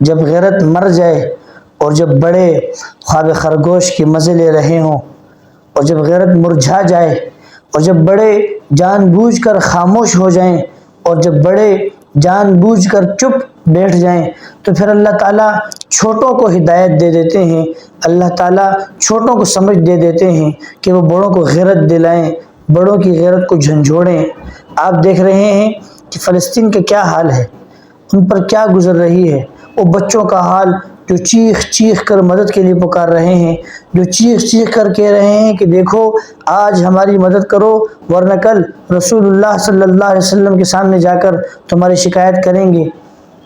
جب غیرت مر جائے اور جب بڑے خواب خرگوش کے مزے لے رہے ہوں، اور جب غیرت مرجھا جائے اور جب بڑے جان بوجھ کر خاموش ہو جائیں اور جب بڑے جان بوجھ کر چپ بیٹھ جائیں، تو پھر اللہ تعالیٰ چھوٹوں کو ہدایت دے دیتے ہیں، اللہ تعالیٰ چھوٹوں کو سمجھ دے دیتے ہیں کہ وہ بڑوں کو غیرت دلائیں، بڑوں کی غیرت کو جھنجھوڑیں۔ آپ دیکھ رہے ہیں کہ فلسطین کا کیا حال ہے، ان پر کیا گزر رہی ہے، وہ بچوں کا حال جو چیخ چیخ کر مدد کے لیے پکار رہے ہیں، جو چیخ چیخ کر کہہ رہے ہیں کہ دیکھو آج ہماری مدد کرو ورنہ کل رسول اللہ صلی اللہ علیہ وسلم کے سامنے جا کر تمہاری شکایت کریں گے۔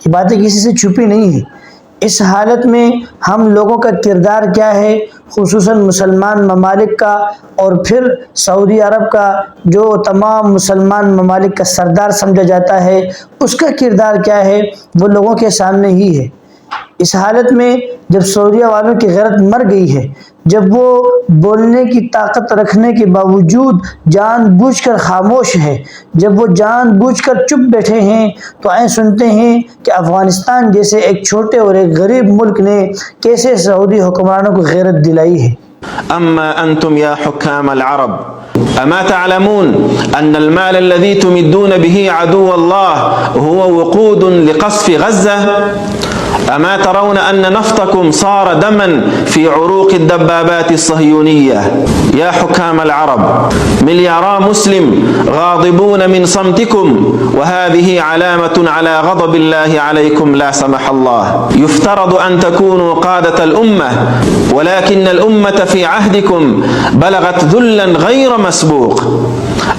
یہ باتیں کسی سے چھپی نہیں ہیں۔ اس حالت میں ہم لوگوں کا کردار کیا ہے، خصوصاً مسلمان ممالک کا اور پھر سعودی عرب کا جو تمام مسلمان ممالک کا سردار سمجھا جاتا ہے، اس کا کردار کیا ہے، وہ لوگوں کے سامنے ہی ہے۔ اس حالت میں جب سعودیہ والوں کی غیرت مر گئی ہے، جب وہ بولنے کی طاقت رکھنے کے باوجود جان بوجھ کر خاموش ہے، جب وہ جان بوجھ کر چپ بیٹھے ہیں، تو آئیں سنتے ہیں کہ افغانستان جیسے ایک چھوٹے اور ایک غریب ملک نے کیسے سعودی حکمرانوں کو غیرت دلائی ہے۔ أما أنتم يا حكام العرب أما تعلمون أن المال الذي تمدون به عدو الله هو وقود لقصف غزة؟ أما ترون أن نفطكم صار دما في عروق الدبابات الصهيونية؟ يا حكام العرب، مليارا مسلم غاضبون من صمتكم، وهذه علامة على غضب الله عليكم لا سمح الله. يفترض أن تكونوا قادة الأمة، ولكن الأمة في عهدكم بلغت ذلا غير مسبوق.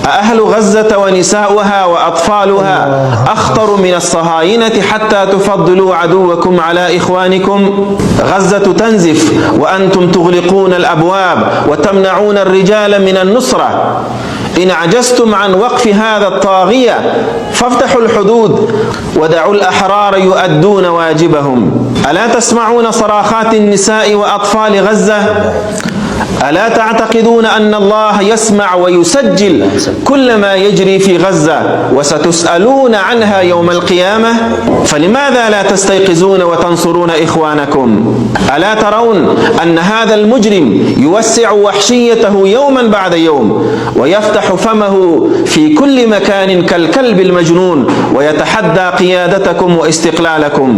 أهل غزة ونساؤها وأطفالها أخطر من الصهاينة حتى تفضلوا عدوكم على إخوانكم؟ غزة تنزف وأنتم تغلقون الأبواب وتمنعون الرجال من النصرة. إن عجزتم عن وقف هذا الطاغية فافتحوا الحدود ودعوا الأحرار يؤدون واجبهم. ألا تسمعون صراخات النساء وأطفال غزة؟ ألا تعتقدون أن الله يسمع ويسجل كل ما يجري في غزة وستسألون عنها يوم القيامة؟ فلماذا لا تستيقظون وتنصرون إخوانكم؟ ألا ترون أن هذا المجرم يوسع وحشيته يوما بعد يوم ويفتح فمه في كل مكان كالكلب المجنون ويتحدى قيادتكم واستقلالكم؟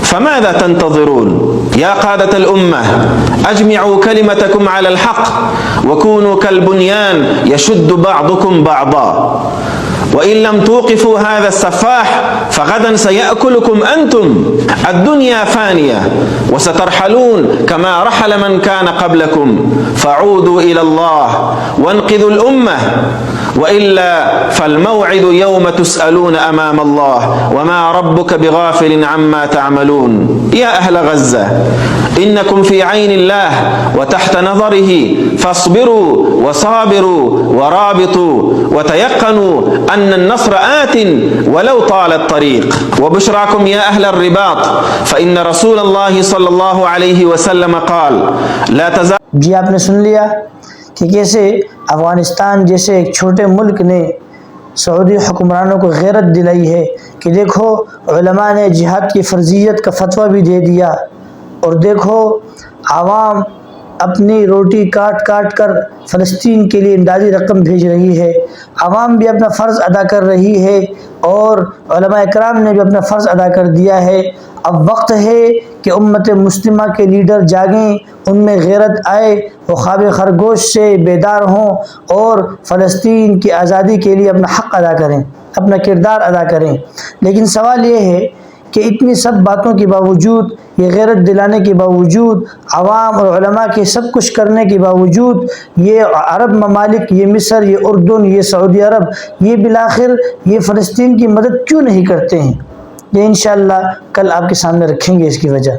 فماذا تنتظرون؟ يا قادة الأمة، أجمعوا كلمتكم على الحق وكونوا كالبنيان يشد بعضكم بعضا. وإن لم توقفوا هذا السفاح فغدا سيأكلكم أنتم. الدنيا فانية وسترحلون كما رحل من كان قبلكم، فعودوا إلى الله وانقذوا الأمة، وإلا فالموعد يوم تسألون أمام الله وما ربك بغافل عما تعملون. يا أهل غزة، إنكم في عين الله وتحت نظره، فاصبروا وصابروا ورابطوا وتيقنوا أن النصر آت ولو طال الطريق. وبشراكم يا أهل الرباط، فإن رسول الله صلى الله عليه وسلم قال لا تزال. جی آپ نے سن لیا کہ کیسے افغانستان جیسے ایک چھوٹے ملک نے سعودی حکمرانوں کو غیرت دلائی ہے کہ دیکھو علماء نے جہاد کی فرضیت کا فتویٰ بھی دے دیا، اور دیکھو عوام اپنی روٹی کاٹ کاٹ کر فلسطین کے لیے امدادی رقم بھیج رہی ہے، عوام بھی اپنا فرض ادا کر رہی ہے، اور علماء اکرام نے بھی اپنا فرض ادا کر دیا ہے۔ اب وقت ہے کہ امت مسلمہ کے لیڈر جاگیں، ان میں غیرت آئے، وہ خواب خرگوش سے بیدار ہوں اور فلسطین کی آزادی کے لیے اپنا حق ادا کریں، اپنا کردار ادا کریں۔ لیکن سوال یہ ہے کہ اتنی سب باتوں کے باوجود، یہ غیرت دلانے کے باوجود، عوام اور علماء کے سب کچھ کرنے کے باوجود، یہ عرب ممالک، یہ مصر، یہ اردن، یہ سعودی عرب، یہ بالآخر یہ فلسطین کی مدد کیوں نہیں کرتے ہیں؟ یہ انشاءاللہ کل آپ کے سامنے رکھیں گے اس کی وجہ۔